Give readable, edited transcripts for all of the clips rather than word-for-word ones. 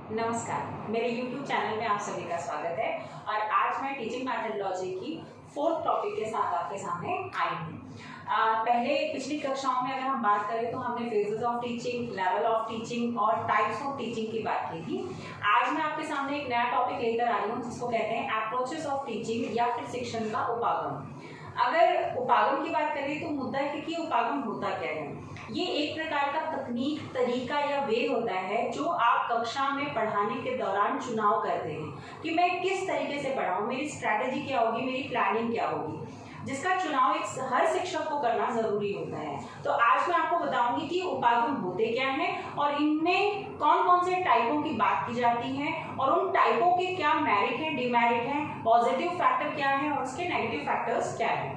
नमस्कार, मेरे YouTube channel में आप सभी का स्वागत है और आज मैं टीचिंग मेथडोलॉजी की 4th टॉपिक के साथ आपके सामने आई हूँ। पहले पिछली कक्षाओं में अगर हम बात करें तो हमने phases of teaching, level of teaching और टाइप्स ऑफ टीचिंग की बात की थी। आज मैं आपके सामने एक नया टॉपिक लेकर आई हूँ जिसको कहते हैं अप्रोचेस ऑफ टीचिंग या फिर शिक्षण का उपागम। अगर उपागम की बात करें तो मुद्दा है कि उपागम होता क्या है। ये एक प्रकार का तकनीक, तरीका या वे होता है जो आप कक्षा में पढ़ाने के दौरान चुनाव करते हैं कि मैं किस तरीके से पढ़ाऊं, मेरी स्ट्रैटेजी क्या होगी, मेरी प्लानिंग क्या होगी, जिसका चुनाव एक हर शिक्षक को करना जरूरी होता है। तो आज मैं आपको बताऊंगी कि उपागम होते क्या हैं और इनमें कौन कौन से टाइपों की बात की जाती है और उन टाइपों के क्या मेरिट है, डिमेरिट है, पॉजिटिव फैक्टर क्या है और उसके नेगेटिव फैक्टर्स क्या है।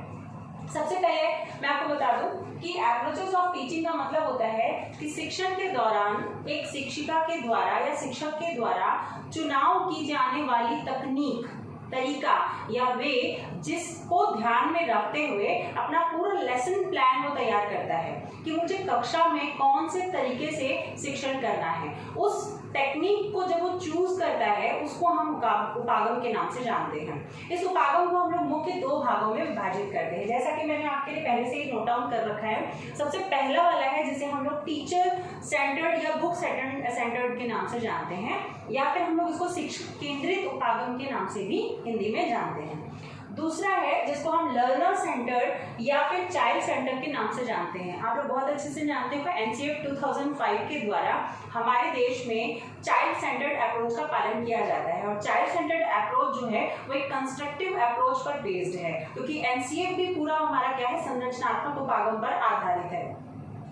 सबसे पहले मैं आपको बता दूं कि अप्रोचेस ऑफ टीचिंग का मतलब होता है कि शिक्षण के दौरान एक शिक्षिका के द्वारा या शिक्षक के द्वारा चुनाव की जाने वाली तकनीक, तरीका या वे जिसको ध्यान में रखते हुए अपना पूरा लेसन प्लान वो तैयार करता है कि मुझे कक्षा में कौन से तरीके से शिक्षण करना है। उस टेक्निक को जब वो चूज करता है उसको हम उपागम के नाम से जानते हैं। इस उपागम को हम लोग मुख्य 2 भागों में विभाजित करते हैं, जैसा कि मैंने आपके लिए पहले से ही नोट डाउन कर रखा है। सबसे पहला वाला है जिसे हम लोग टीचर सेंटर्ड या बुक सेंटर्ड के नाम से जानते हैं या फिर हम लोग इसको शिक्षक केंद्रित उपागम के नाम से भी हिंदी में जानते हैं। दूसरा है जिसको हम लर्नर सेंटर्ड या फिर चाइल्ड सेंटर के नाम से जानते हैं। आप लोग बहुत अच्छे से जानते हैं कि NCF 2005 के द्वारा हमारे देश में चाइल्ड सेंटर्ड अप्रोच का पालन किया जाता है और चाइल्ड सेंटर्ड अप्रोच जो है वो एक कंस्ट्रक्टिव अप्रोच पर बेस्ड है, क्योंकि NCF भी पूरा हमारा क्या है, संरचनात्मक उपागम पर आधारित है।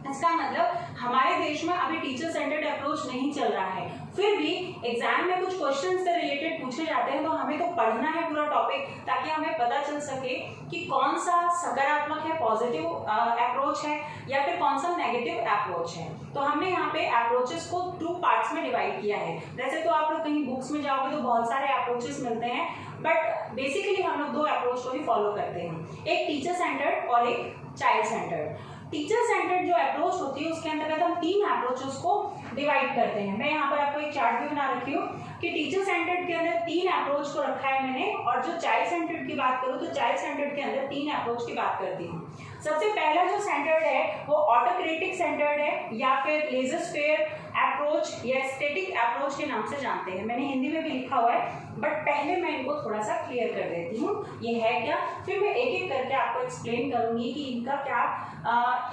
इसका मतलब हमारे देश में अभी टीचर सेंटर्ड अप्रोच नहीं चल रहा है, फिर भी एग्जाम में कुछ क्वेश्चन से रिलेटेड पूछे जाते हैं तो हमें तो पढ़ना है पूरा टॉपिक ताकि हमें पता चल सके कि कौन सा सकारात्मक है, पॉजिटिव अप्रोच है या फिर कौन सा नेगेटिव अप्रोच है। तो हमने यहाँ पे अप्रोचेस को 2 पार्ट्स में डिवाइड किया है। वैसे तो आप लोग कहीं बुक्स में जाओगे तो बहुत सारे अप्रोचेस मिलते हैं, बट बेसिकली हम लोग 2 अप्रोच को ही फॉलो करते हैं, एक टीचर सेंटर्ड और एक चाइल्ड सेंटर्ड। टीचर सेंटर्ड जो अप्रोच होती है उसके अंतर्गत हम 3 अप्रोचेस को डिवाइड करते हैं। मैं यहाँ पर आपको एक चार्ट भी बना रखी हूँ कि टीचर सेंटर्ड के अंदर 3 अप्रोच को रखा है मैंने, और जो चाइल्ड सेंटर्ड की बात करूँ तो चाइल्ड सेंटर्ड के अंदर 3 अप्रोच की बात करती हूँ। सबसे पहला जो सेंटर्ड है वो ऑटोक्रेटिक सेंटर्ड है या फिर लेजर-फेयर अप्रोच या स्टैटिक अप्रोच के नाम से जानते हैं। मैंने हिंदी में भी लिखा हुआ है, बट पहले मैं इनको थोड़ा सा क्लियर कर देती हूँ ये है क्या, फिर मैं एक एक करके आपको एक्सप्लेन करूंगी कि इनका क्या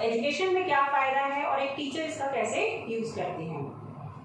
एजुकेशन में क्या फायदा है और एक टीचर इसका कैसे यूज करती है।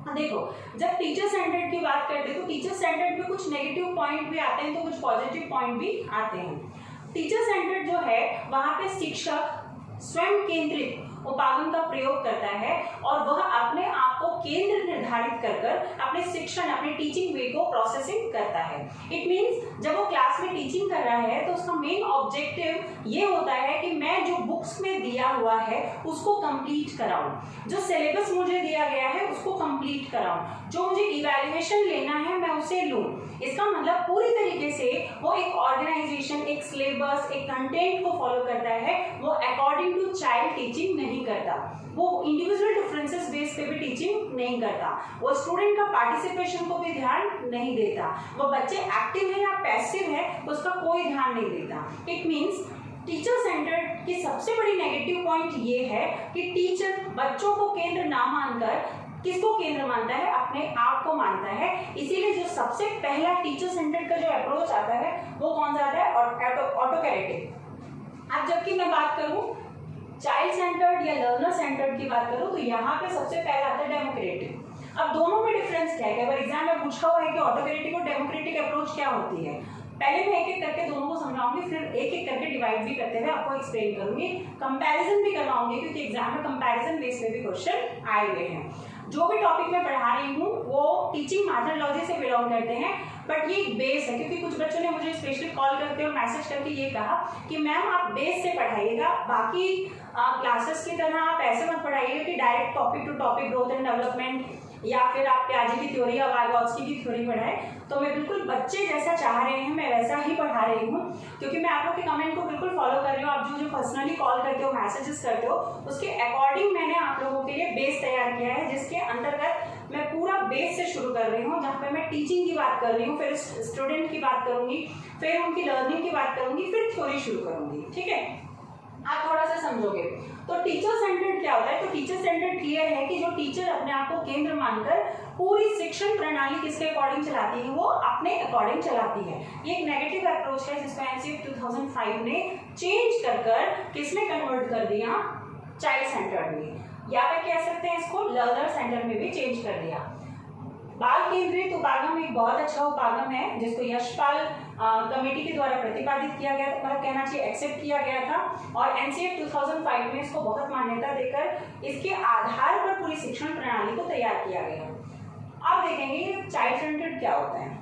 देखो, जब टीचर सेंटर्ड की बात करते हैं तो टीचर सेंटर्ड में कुछ नेगेटिव पॉइंट भी आते हैं तो कुछ पॉजिटिव पॉइंट भी आते हैं। टीचर सेंटर्ड जो है वहां पे शिक्षक स्वयं केंद्रित उपागम का प्रयोग करता है और वह अपने आप को केंद्र निर्धारित कर अपने शिक्षण, अपने टीचिंग वे को प्रोसेसिंग करता है। इट मींस जब वो क्लास में टीचिंग कर रहा है तो उसका मेन ऑब्जेक्टिव ये होता है कि मैं जो बुक्स में दिया हुआ है उसको कंप्लीट कराऊं, जो सिलेबस मुझे दिया गया है उसको कंप्लीट कराऊं, जो मुझे इवैल्यूएशन लेना है मैं उसे लूं। इसका मतलब पूरी तरीके से वो एक ऑर्गेनाइजेशन, एक सिलेबस, एक कंटेंट को फॉलो करता है, वो अकॉर्डिंग टू चाइल्ड टीचिंग नहीं करता, वो इंडिविजुअल डिफरेंसेस बेस पे भी टीचिंग नहीं करता, वो स्टूडेंट का पार्टिसिपेशन को भी ध्यान नहीं देता, वो बच्चे एक्टिव है या पैसिव है उसका कोई ध्यान नहीं देता। इट मींस टीचर सेंटर्ड की सबसे बड़ी नेगेटिव पॉइंट ये है कि टीचर बच्चों को केंद्र ना मानकर किसको केंद्र मानता है, अपने आप को मानता है। इसीलिए जो सबसे पहला टीचर सेंटर्ड का जो अप्रोच आता है वो कौन सा आता है, ऑटोक्रेटिक। अब जबकि मैं बात करूं चाइल्ड सेंटर्ड या लर्नर सेंटर्ड की बात करूं तो यहाँ पे सबसे पहला आता है डेमोक्रेटिक। अब दोनों में डिफरेंस क्या है, अगर एग्जाम में पूछा हुआ है कि ऑटोक्रेटिक और डेमोक्रेटिक अप्रोच क्या होती है, पहले मैं एक एक करके दोनों को समझाऊंगी, फिर एक एक करके डिवाइड भी करते हुए आपको एक्सप्लेन करूंगी, कंपैरिजन भी करवाऊंगी क्योंकि एग्जाम में कंपैरिजन बेस पे भी क्वेश्चन आए हुए हैं। जो भी टॉपिक मैं पढ़ा रही हूँ वो टीचिंग मेथडोलॉजी से बिलोंग करते हैं, बट ये एक बेस है, क्योंकि कुछ बच्चों ने मुझे स्पेशली कॉल करके और मैसेज करके ये कहा कि मैम आप बेस से पढ़ाइएगा, बाकी क्लासेस की तरह आप ऐसे मत पढ़ाइएगा कि direct topic to topic growth and development या फिर आप प्याजे की थ्योरी या वाइगॉत्स्की की थ्योरी पढ़ाएं। तो मैं बिल्कुल बच्चे जैसा चाह रहे हैं मैं वैसा ही पढ़ा रही हूँ, क्योंकि मैं आप लोग के कमेंट को बिल्कुल फॉलो कर रही हूँ। आप जो पर्सनली कॉल करते हो, मैसेजेस करते हो, उसके अकॉर्डिंग मैंने आप लोगों के लिए बेस तैयार किया है, जिसके अंतर्गत मैं पूरा बेस से शुरू कर रही हूँ, जहाँ पे मैं टीचिंग की बात कर रही हूँ, फिर स्टूडेंट की बात करूंगी, फिर उनकी लर्निंग की बात करूंगी, फिर थ्योरी शुरू करूंगी। ठीक है, आप थोड़ा सा समझोगे। तो टीचर सेंटर्ड क्या होता है? तो टीचर सेंटर्ड क्लियर है कि जो टीचर अपने आप को केंद्र मानकर पूरी शिक्षण प्रणाली किसके अकॉर्डिंग चलाती है, वो अपने अकॉर्डिंग चलाती है। ये एक नेगेटिव अप्रोच है जिसको एनसीएफ 2005 ने चेंज कर किसमें कन्वर्ट कर दिया? चाइल्ड सेंटर्ड में, या फिर कह सकते हैं इसको लर्नर सेंटर में भी चेंज कर दिया। बाल केंद्रित उपागम एक बहुत अच्छा उपागम है जिसको यशपाल कमेटी के द्वारा प्रतिपादित किया गया, मतलब कहना चाहिए एक्सेप्ट किया गया था, और एनसीएफ 2005 में इसको बहुत मान्यता देकर इसके आधार पर पूरी शिक्षण प्रणाली को तैयार किया गया। अब देखेंगे चाइल्ड सेंटर्ड क्या होता है।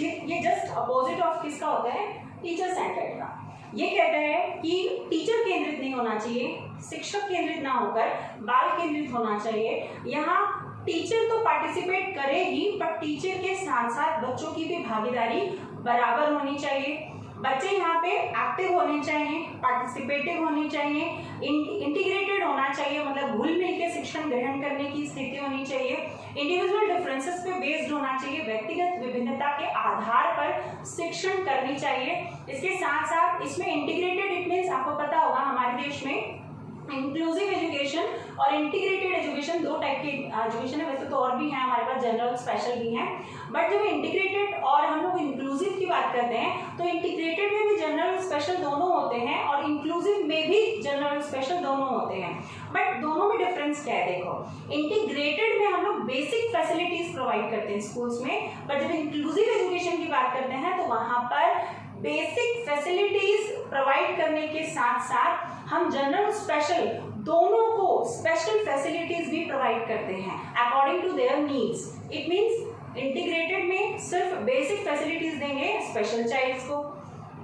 ये जस्ट अपोजिट ऑफ किसका होता है? टीचर सेंटर्ड का। ये कहता है कि टीचर केंद्रित नहीं होना चाहिए, शिक्षक केंद्रित ना होकर बाल केंद्रित होना चाहिए। यहाँ टीचर तो पार्टिसिपेट करे ही, पर टीचर के साथ साथ बच्चों की भी भागीदारी बराबर होनी चाहिए। बच्चे यहाँ पे एक्टिव होने चाहिए, पार्टिसिपेटिव होने चाहिए, इंटीग्रेटेड होना चाहिए, मतलब घुल मिल के शिक्षण ग्रहण करने की स्थिति होनी चाहिए। इंडिविजुअल डिफरेंसेस पे बेस्ड होना चाहिए, व्यक्तिगत विभिन्नता के आधार पर शिक्षण करनी चाहिए। इसके साथ साथ इसमें इंटीग्रेटेड, इट मीन्स आपको पता होगा हमारे देश में इंक्लूसिव एजुकेशन और इंटीग्रेटेड एजुकेशन दो टाइप की एजुकेशन है। वैसे तो और भी है हमारे पास, जनरल स्पेशल भी हैं, बट जब इंटीग्रेटेड और हम लोग इंक्लूसिव की बात करते हैं तो इंटीग्रेटेड में भी जनरल स्पेशल दोनों होते हैं और इंक्लूसिव में भी जनरल स्पेशल दोनों होते हैं। बट दोनों में डिफरेंस क्या है? देखो, इंटीग्रेटेड में हम लोग बेसिक फैसिलिटीज प्रोवाइड करते हैं स्कूल्स में, बट जब इंक्लूसिव एजुकेशन की बात करते हैं तो वहां पर बेसिक फैसिलिटीज प्रोवाइड करने के साथ साथ हम जनरल स्पेशल दोनों को स्पेशल फैसिलिटीज भी प्रोवाइड करते हैं according to their needs. It means integrated में सिर्फ बेसिक फैसिलिटीज देंगे स्पेशल चाइल्ड्स को,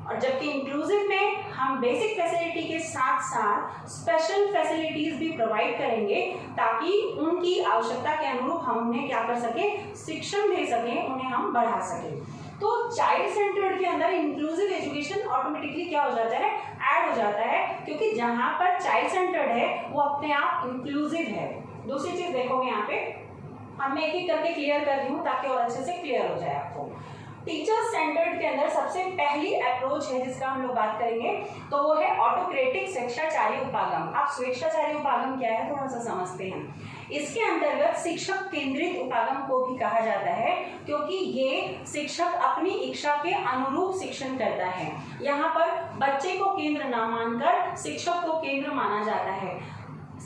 और जबकि इंक्लूसिव में हम बेसिक फैसिलिटी के साथ साथ स्पेशल फैसिलिटीज भी प्रोवाइड करेंगे ताकि उनकी आवश्यकता के अनुरूप हम उन्हें क्या कर सके? शिक्षण दे सकें, उन्हें हम बढ़ा सकें। तो चाइल्ड सेंटर्ड के अंदर इंक्लूसिव एजुकेशन ऑटोमेटिकली क्या हो जाता है? ऐड हो जाता है, क्योंकि जहां पर चाइल्ड सेंटर्ड है वो अपने आप इंक्लूसिव है। दूसरी चीज देखोगे यहाँ पे, अब मैं एक एक करके क्लियर कर रही हूँ ताकि और अच्छे से क्लियर हो जाए आपको। टीचर सेंटर्ड के अंदर सबसे पहली अप्रोच है जिसका हम लोग बात करेंगे, तो वो है ऑटोक्रेटिक स्वेच्छाचारी उपागम। आप स्वेच्छाचारी उपागम क्या है थोड़ा सा समझते हैं। इसके अंतर्गत शिक्षक केंद्रित उपागम को भी कहा जाता है, क्योंकि ये शिक्षक अपनी इच्छा के अनुरूप शिक्षण करता है। यहाँ पर बच्चे को केंद्र ना मानकर शिक्षक को केंद्र माना जाता है।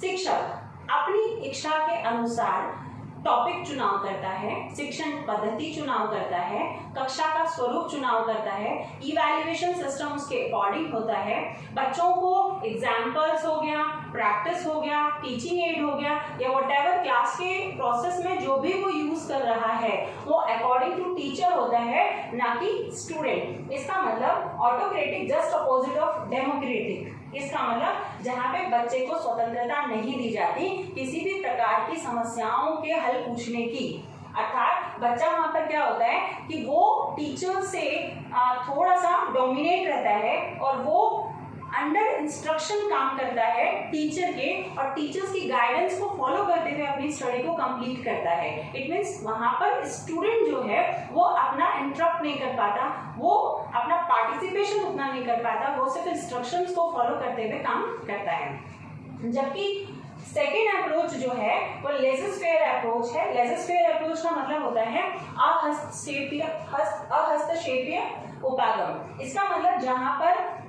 शिक्षक अपनी इच्छा के अनुसार टॉपिक चुनाव करता है, शिक्षण पद्धति चुनाव करता है, कक्षा का स्वरूप चुनाव करता है, इवैल्यूएशन सिस्टम उसके अकॉर्डिंग होता है, बच्चों को एग्जाम्पल्स हो गया, प्रैक्टिस हो गया, टीचिंग एड हो गया, या व्हाटएवर क्लास के प्रोसेस में जो भी वो यूज कर रहा है वो अकॉर्डिंग टू टीचर होता है, ना कि स्टूडेंट। इसका मतलब autocratic just opposite of democratic. इसका मतलब जहाँ पे बच्चे को स्वतंत्रता नहीं दी जाती किसी भी प्रकार की समस्याओं के हल पूछने की, अर्थात बच्चा वहाँ पर क्या होता है कि वो टीचर से थोड़ा सा डोमिनेट रहता है और वो अंडर इंस्ट्रक्शन काम करता है टीचर के, और टीचर्स की गाइडेंस को फॉलो करते हुए अपनी स्टडी को कंप्लीट करता है। इट मीन्स वहाँ पर स्टूडेंट जो है वो अपना इंटरप्ट नहीं कर पाता, वो अपना पार्टिसिपेशन उतना नहीं कर पाता, वो सिर्फ इंस्ट्रक्शंस को फॉलो करते हुए काम करता है। जबकि सेकेंड अप्रोच जो है वो लेजर-फेयर अप्रोच है। लेजर-फेयर अप्रोच का मतलब होता है अहस्तक्षेपीय उपागम। इसका मतलब जहाँ पर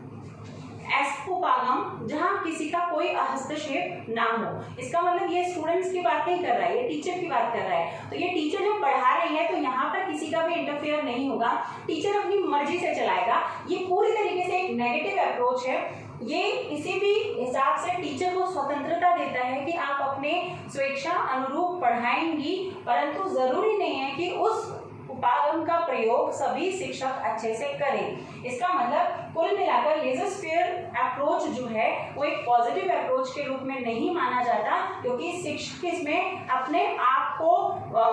उपागम जहां किसी का कोई हस्तक्षेप ना हो। इसका मतलब ये स्टूडेंट्स की बात नहीं कर रहा है, ये टीचर की बात कर रहा है। तो ये टीचर जब पढ़ा रही है तो यहाँ पर किसी का भी इंटरफेयर नहीं होगा, टीचर अपनी मर्जी से चलाएगा। ये पूरी तरीके से एक नेगेटिव अप्रोच है। ये किसी भी हिसाब से टीचर को स्वतंत्रता देता है कि आप अपने स्वेच्छा अनुरूप पढ़ाएंगी, परंतु जरूरी नहीं है कि उस उपागम का प्रयोग सभी शिक्षक अच्छे से करें। इसका मतलब कुल मिलाकर लेजर-फेयर अप्रोच जो है वो एक पॉजिटिव अप्रोच के रूप में नहीं माना जाता, क्योंकि शिक्षक इसमें अपने आप को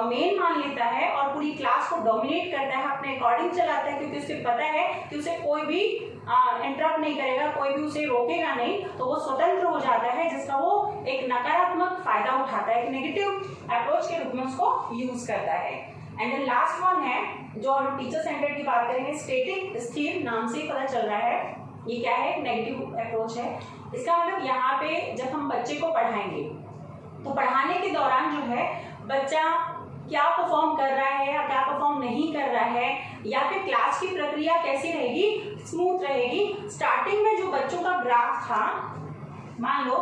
मेन मान लेता है और पूरी क्लास को डोमिनेट करता है, अपने अकॉर्डिंग चलाता है, क्योंकि उसे पता है कि उसे कोई भी इंटरप्ट नहीं करेगा, कोई भी उसे रोकेगा नहीं, तो वो स्वतंत्र हो जाता है, जिसका वो एक नकारात्मक फायदा उठाता है, एक नेगेटिव अप्रोच के रूप में उसको यूज करता है। एंड देन लास्ट वन है जो हम टीचर सेंटर्ड की बात करेंगे, स्टैटिक, स्थिर, नाम से ही पता चल रहा है ये क्या है, एक नेगेटिव अप्रोच है। इसका मतलब यहाँ पे जब हम बच्चे को पढ़ाएंगे तो पढ़ाने के दौरान जो है बच्चा क्या परफॉर्म कर रहा है या क्या परफॉर्म नहीं कर रहा है, या फिर क्लास की प्रक्रिया कैसी रहेगी, स्मूथ रहेगी। स्टार्टिंग में जो बच्चों का ग्राफ था, मान लो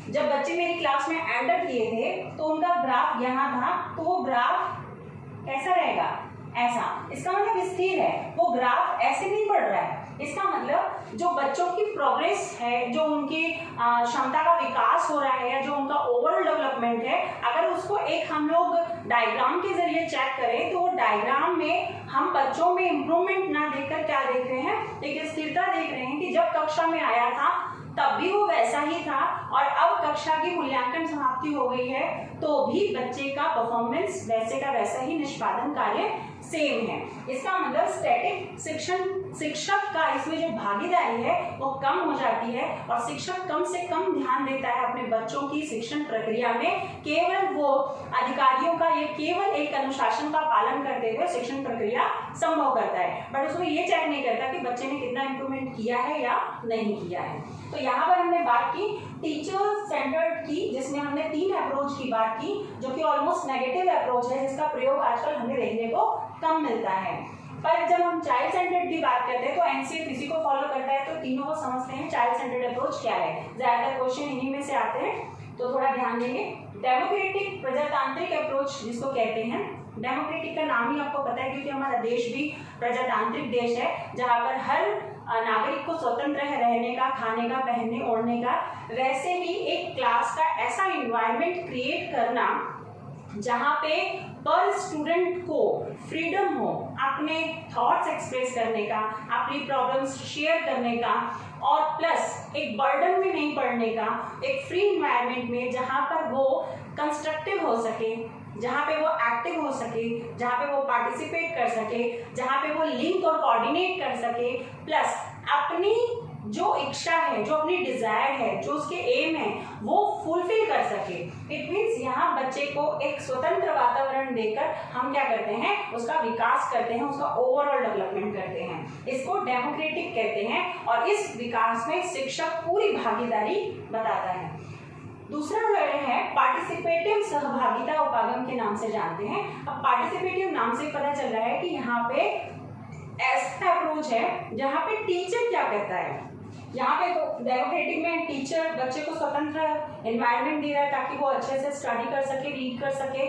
जब बच्चे मेरी क्लास में एंटर किए थे तो उनका ग्राफ यहाँ था, तो वो ग्राफ कैसा रहेगा, ऐसा। इसका मतलब स्थिर है, वो ग्राफ ऐसे नहीं बढ़ रहा है। इसका मतलब जो बच्चों की प्रोग्रेस है, जो उनकी क्षमता का विकास हो रहा है, या जो उनका ओवरऑल डेवलपमेंट है, अगर उसको एक हम लोग डायग्राम के जरिए चेक करें तो वो डायग्राम में हम बच्चों में इम्प्रूवमेंट ना देखकर क्या देख रहे हैं, एक स्थिरता देख रहे हैं कि जब कक्षा में आया था तब भी वो वैसा ही था और अब कक्षा की मूल्यांकन समाप्ति हो गई है तो भी बच्चे का परफॉर्मेंस वैसे का वैसा ही, निष्पादन कार्य सेम है। इसका मतलब स्टैटिक शिक्षक का इसमें जो भागीदारी है वो कम हो जाती है और शिक्षक कम से कम ध्यान देता है अपने बच्चों की शिक्षण प्रक्रिया में। केवल वो अधिकारियों का ये केवल एक अनुशासन का पालन करते हुए शिक्षण प्रक्रिया संभव करता है, बट उसमें ये चेक नहीं करता कि बच्चे ने कितना इम्प्रूवमेंट किया है या नहीं किया है। तो यहाँ पर हमने बात की टीचर सेंटर्ड की, जिसमें हमने 3 अप्रोच की बात की, जो कि ऑलमोस्ट नेगेटिव अप्रोच है, जिसका प्रयोग आजकल हमें देखने को कम मिलता है। पर जब हम चाइल्ड सेंटर्ड की बात करते हैं तो एनसीएफ इसी को फॉलो करता है, तो तीनों को समझते हैं चाइल्ड सेंटर्ड अप्रोच क्या है। ज्यादातर क्वेश्चन इन्हीं में से आते हैं, तो थोड़ा ध्यान देंगे। डेमोक्रेटिक प्रजातांत्रिक अप्रोच जिसको कहते हैं, डेमोक्रेटिक का नाम ही आपको पता है क्योंकि हमारा देश भी प्रजातांत्रिक देश है, जहाँ पर हर नागरिक को स्वतंत्र रहने का, खाने का, पहनने ओढ़ने का। वैसे ही एक क्लास का ऐसा एनवायरनमेंट क्रिएट करना जहाँ पे पर स्टूडेंट को फ्रीडम हो अपने थॉट्स एक्सप्रेस करने का, अपनी प्रॉब्लम्स शेयर करने का, और प्लस एक बर्डन में नहीं पड़ने का, एक फ्री एनवायरनमेंट में जहाँ पर वो कंस्ट्रक्टिव हो सके, जहाँ पे वो एक्टिव हो सके, जहाँ पे वो पार्टिसिपेट कर सके, जहाँ पे वो लिंक और कोऑर्डिनेट कर सके, प्लस अपनी जो इच्छा है, जो अपनी डिजायर है, जो उसके एम है, वो फुलफिल कर सके। इट मीन्स यहाँ बच्चे को एक स्वतंत्र वातावरण देकर हम क्या करते हैं, उसका विकास करते हैं, उसका ओवरऑल डेवलपमेंट करते हैं। इसको डेमोक्रेटिक कहते हैं और इस विकास में शिक्षक पूरी भागीदारी बताता है। दूसरा जो है पार्टिसिपेटिव सहभागिता उपागम के नाम से जानते हैं। अब पार्टिसिपेटिव नाम से पता चल रहा है कि यहाँ पे ऐसा अप्रोच है जहाँ पे टीचर क्या कहता है। यहाँ पे तो डेमोक्रेटिक में टीचर बच्चे को स्वतंत्र एनवायरनमेंट दे रहा है ताकि वो अच्छे से स्टडी कर सके, रीड कर सके।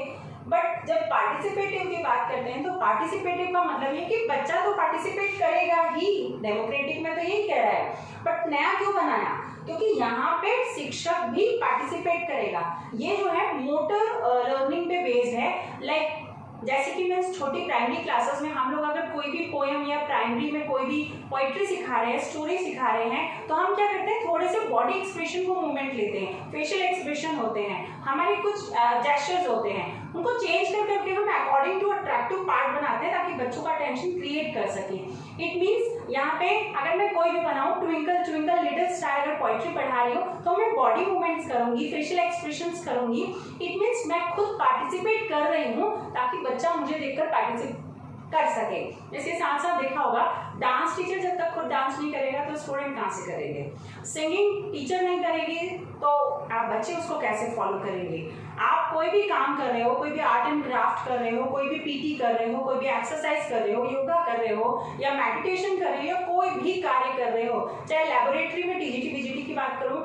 बट जब पार्टिसिपेटिव की बात करते हैं तो पार्टिसिपेटिव का मतलब ये कि बच्चा तो पार्टिसिपेट करेगा ही, डेमोक्रेटिक में तो यही कह रहा है, बट नया क्यों बनाया, क्योंकि यहाँ पे शिक्षक भी पार्टिसिपेट करेगा। ये जो है मोटर लर्निंग पे बेस्ड है। लाइक जैसे कि मैं छोटी प्राइमरी क्लासेस में हम लोग अगर कोई भी पोएम या प्राइमरी में कोई भी पोइट्री सिखा रहे हैं, स्टोरी सिखा रहे हैं, तो हम क्या करते हैं, थोड़े से बॉडी एक्सप्रेशन को मूवमेंट लेते हैं, फेशियल एक्सप्रेशन होते हैं, हमारे कुछ जेस्चर्स होते हैं, उनको चेंज कर करके हम अकॉर्डिंग टू अट्रैक्टिव पार्ट बनाते हैं ताकि बच्चों का अटेंशन क्रिएट कर सके। इट मीन्स यहाँ पे अगर मैं कोई भी बनाऊँ, ट्विंकल ट्विंकल लिटिल स्टार अगर पोइट्री पढ़ा रही हूँ तो मैं बॉडी मूवमेंट्स करूंगी, फेशियल एक्सप्रेशंस करूंगी। इट मीन्स मैं खुद पार्टिसिपेट कर रही हूँ ताकि बच्चा मुझे देखकर पार्टिसिपेट कर सके। इसके साथ साथ देखा होगा डांस टीचर जब तक खुद डांस नहीं करेगा तो स्टूडेंट कहाँ से करेंगे, सिंगिंग टीचर नहीं करेगी तो आप बच्चे उसको कैसे फॉलो करेंगे। आप कोई भी काम कर रहे हो, कोई भी आर्ट एंड क्राफ्ट कर रहे हो, कोई भी पीटी कर रहे हो, कोई भी एक्सरसाइज कर रहे हो, योगा कर रहे हो या मेडिटेशन कर रहे हो, कोई भी कार्य कर रहे हो, चाहे लेबोरेटरी में टीजीटी पीजीटी की बात करूँ,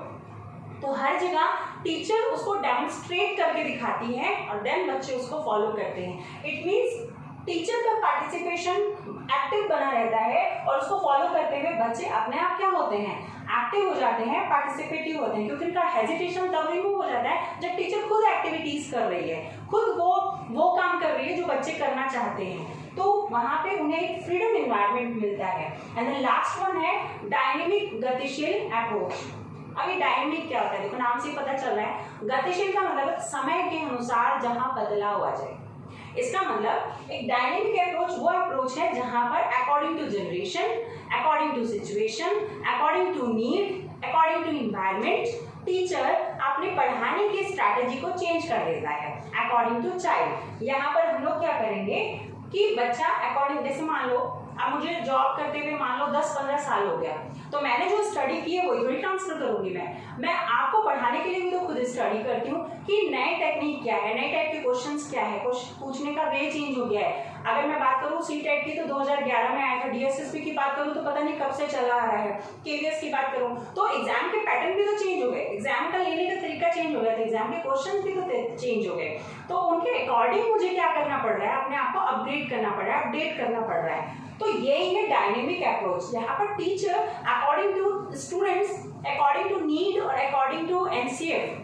तो हर जगह टीचर उसको डेमोन्स्ट्रेट करके दिखाती है और देन बच्चे उसको फॉलो करते हैं। इट मीन्स टीचर का पार्टिसिपेशन एक्टिव बना रहता है और उसको फॉलो करते हुए बच्चे अपने आप क्या होते हैं, एक्टिव हो जाते हैं, पार्टिसिपेटिव होते हैं, क्योंकि उनका हेजिटेशन तब रिमूव हो जाता है जब टीचर खुद एक्टिविटीज कर रही है, खुद वो काम कर रही है जो बच्चे करना चाहते हैं, तो वहां पे उन्हें एक फ्रीडम एनवायरनमेंट मिलता है। एंड देन लास्ट वन है डायनेमिक गतिशील अप्रोच। अभी डायनेमिक क्या होता है, देखो नाम से ही पता चल रहा है, गतिशील का मतलब समय के अनुसार जहां बदलाव आ जाए। इसका मतलब एक डायनेमिक अप्रोच वो अप्रोच है जहां पर according to generation, according to situation, according to need, according to environment, teacher अपने पढ़ाने की स्ट्रैटेजी को चेंज कर देता है अकॉर्डिंग टू चाइल्ड। यहाँ पर हम लोग क्या करेंगे कि बच्चा अकॉर्डिंग, जैसे मान लो अब मुझे जॉब करते हुए मान लो 10-15 साल हो गया, तो मैंने जो स्टडी की है वही थोड़ी ट्रांसफर करूंगी मैं आपको पढ़ाने के लिए भी तो खुद स्टडी करती हूँ कि नए टेक्निक क्या है, नए टाइप के क्वेश्चंस क्या है, पूछने का वे चेंज हो गया है। अगर मैं बात करूँ सीटेट की तो 2011 में आया था, डीएसएसपी की बात करूँ तो पता नहीं कब से चला आ रहा है, केवीएस की बात करूँ तो एग्जाम के पैटर्न भी तो चेंज हो गए, एग्जाम का लेने का तरीका चेंज हो गया, तो एग्जाम के क्वेश्चन भी तो चेंज हो गए, तो उनके अकॉर्डिंग मुझे क्या करना पड़ रहा है, अपने आप को अपग्रेड करना पड़ रहा है, अपडेट करना पड़ रहा है। तो यही है डायनेमिक अप्रोच। यहाँ पर teacher according to students, according to need और अकॉर्डिंग टू एनसीएफ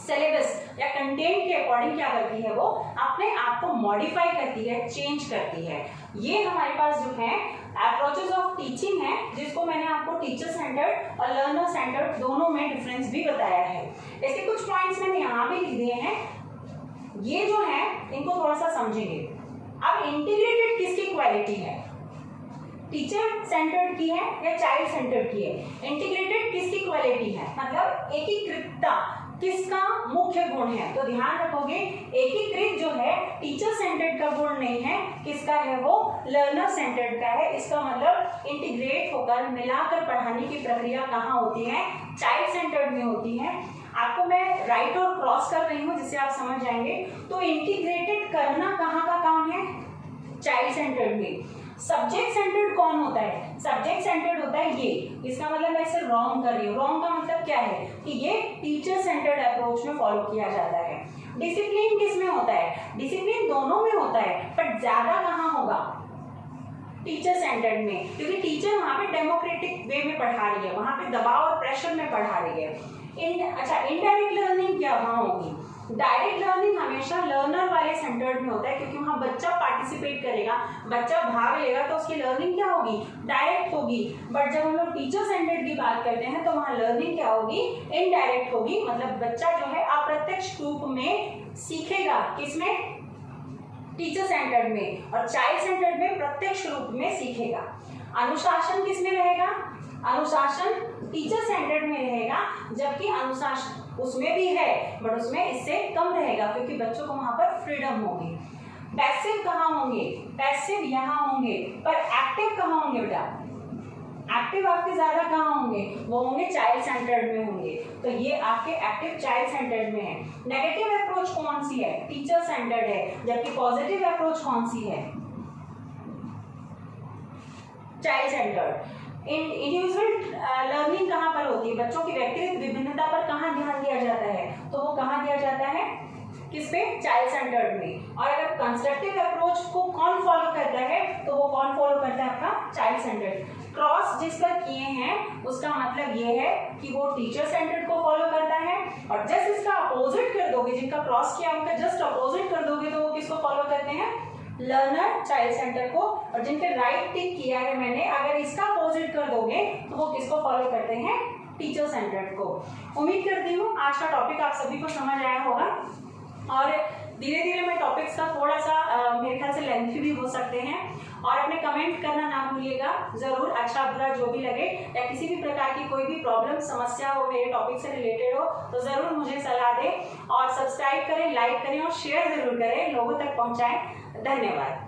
सिलेबस या कंटेंट के अकॉर्डिंग क्या करती है, वो अपने आप को मॉडिफाई करती है, चेंज करती है। ये हमारे पास जो है अप्रोचेस ऑफ टीचिंग है, जिसको मैंने आपको टीचर सेंटर्ड और लर्नर सेंटर्ड दोनों में डिफरेंस भी बताया है। इसके कुछ पॉइंट्स मैंने यहाँ भी लिख दिए हैं, ये जो है इनको थोड़ा सा समझेंगे। अब इंटीग्रेटेड किसकी क्वालिटी है, टीचर सेंटर्ड की है या चाइल्ड सेंटर्ड की है? इंटीग्रेटेड किसकी क्वालिटी है, मतलब एकीकृतता किसका मुख्य गुण है? तो ध्यान रखोगे एकीकृत जो है टीचर सेंटर्ड का गुण नहीं है, किसका है वो? लर्नर सेंटर्ड का है। इसका मतलब इंटीग्रेट होकर मिलाकर पढ़ाने की प्रक्रिया कहाँ होती है? चाइल्ड सेंटर्ड में होती है। आपको मैं राइट और क्रॉस कर रही हूँ जिससे आप समझ जाएंगे। तो इंटीग्रेटेड करना कहाँ का काम है? चाइल्ड सेंटर्ड में। सब्जेक्ट सेंटर्ड कौन होता है? सब्जेक्ट सेंटर्ड होता है ये। इसका मतलब मैं इसे रॉन्ग कर रही हूँ। रॉन्ग का मतलब क्या है कि ये टीचर सेंटर्ड अप्रोच में फॉलो किया जाता है। डिसिप्लिन किस में होता है? डिसिप्लिन दोनों में होता है, पर ज्यादा कहाँ होगा? टीचर सेंटर्ड में, क्योंकि टीचर वहाँ पे डेमोक्रेटिक वे में पढ़ा रही है, वहाँ पे दबाव और प्रेशर में पढ़ा रही है। अच्छा, इनडायरेक्ट लर्निंग क्या वहाँ होगी? डायरेक्ट लर्निंग हमेशा लर्नर वाले सेंटर्ड में होता है, क्योंकि वहाँ बच्चा पार्टिसिपेट करेगा, बच्चा भाग लेगा, तो उसकी लर्निंग क्या होगी? डायरेक्ट होगी। बट जब हम लोग टीचर सेंटर्ड की बात करते हैं तो वहाँ लर्निंग क्या होगी? इनडायरेक्ट होगी। मतलब बच्चा जो है अप्रत्यक्ष रूप में सीखेगा, किसमें? टीचर सेंटर्ड में। और चाइल्ड सेंटर्ड में प्रत्यक्ष रूप में सीखेगा। अनुशासन किसमें रहेगा? अनुशासन टीचर सेंटर्ड में रहेगा, जबकि अनुशासन उसमें भी है बट उसमें इससे कम रहेगा, क्योंकि बच्चों को वहां पर फ्रीडम होगी। पैसिव कहाँ होंगे? पैसिव यहाँ होंगे, पर एक्टिव कहाँ होंगे बेटा? एक्टिव आपके ज्यादा कहाँ होंगे? वो होंगे चाइल्ड सेंटर्ड में होंगे। तो ये आपके एक्टिव चाइल्ड सेंटर्ड में है। नेगेटिव अप्रोच कौन सी है? टीचर सेंटर्ड है। जबकि पॉजिटिव अप्रोच कौन सी है? Child centred. इंडिविजुअल लर्निंग कहाँ पर होती है? बच्चों की व्यक्तिगत विभिन्नता पर कहाँ ध्यान दिया जाता है? तो वो कहाँ दिया जाता है? किस पे? चाइल्ड सेंटर्ड में। और अगर कंस्ट्रक्टिव अप्रोच को कौन फॉलो करता है? तो वो कौन फॉलो करता है? आपका चाइल्ड सेंटर्ड। क्रॉस जिस पर किए हैं उसका मतलब ये है कि वो टीचर सेंटर्ड को फॉलो करता है, और जस्ट इसका अपोजिट कर दोगे, जिनका क्रॉस किया उनका जस्ट अपोजिट कर दोगे तो वो किसको फॉलो करते हैं? लर्नर चाइल्ड सेंटर को। और जिनके राइट टिक किया है मैंने, अगर इसका अपोजिट कर दोगे तो वो किसको फॉलो करते हैं? टीचर सेंटर्ड को। उम्मीद करती हूँ आज का टॉपिक आप सभी को समझ आया होगा, और धीरे धीरे मैं टॉपिक्स का थोड़ा सा मेरे ख्याल से लेंथी भी हो सकते हैं। और अपने कमेंट करना ना भूलिएगा जरूर, अच्छा बुरा जो भी लगे, या किसी भी प्रकार की कोई भी प्रॉब्लम समस्या हो मेरे टॉपिक से रिलेटेड हो तो जरूर मुझे सलाह दें। और सब्सक्राइब करें, लाइक करें और शेयर जरूर करें, लोगों तक पहुंचाएं। धन्यवाद।